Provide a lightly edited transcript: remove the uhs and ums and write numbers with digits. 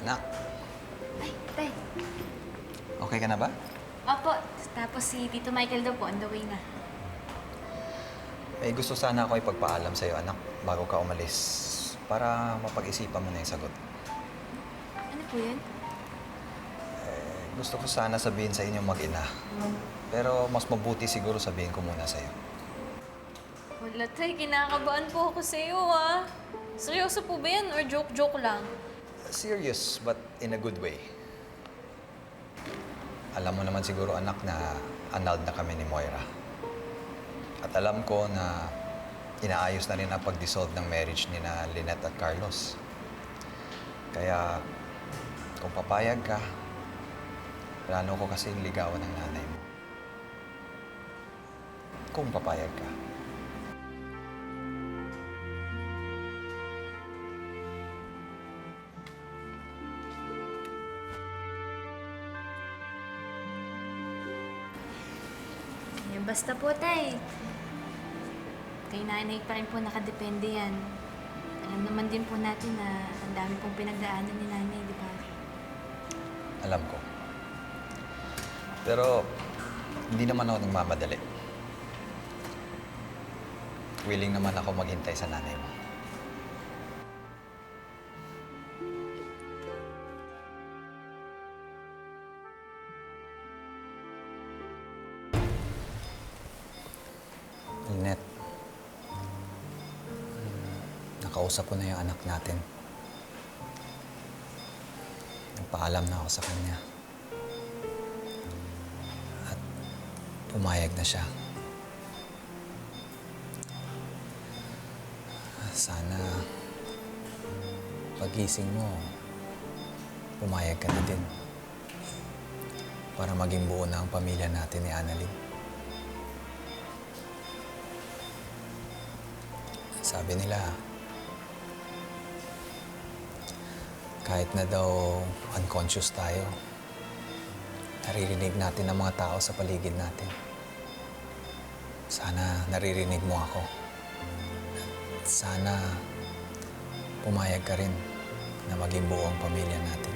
Anak, Ay, tay. okay ka na ba? Opo, tapos si Tito Michael daw po, on the way na. May gusto sana ako ipagpaalam sa'yo, anak, bago ka umalis. Para mapag-isipan mo na yung sagot. Ano po yun? Gusto ko sana sabihin sa inyong mag-ina. Pero mas mabuti siguro sabihin ko muna sa'yo. Wala, tay. Kinakabahan po ako sa'yo, ah. Seryoso po ba yan or joke-joke lang? Serious, but in a good way. Alam mo naman siguro, anak, na annulled na kami ni Moira. At alam ko na inaayos na rin ang pag-dissolve ng marriage ni na Lynette at Carlos. Kaya, kung papayag ka, plano ko kasing ligawan ng nanay mo. Kung papayag ka. Eh, basta po, tay. Kay nanay pa rin po nakadepende yan. Alam naman din po natin na ang dami pong pinagdaanan ni nanay, di ba? Alam ko. Pero, hindi naman ako nagmamadali. Willing naman ako maghintay sa nanay mo. Lynette, nakausap ko na yung anak natin. Nagpaalam na ako sa kanya. At pumayag na siya. Sana pagising mo, pumayag ka na din. Para maging buo na ang pamilya natin ni Annalyn. Sabi nila, kahit na daw unconscious tayo, naririnig natin ang mga tao sa paligid natin. Sana naririnig mo ako. At sana pumayag ka rin na maging buo ang pamilya natin.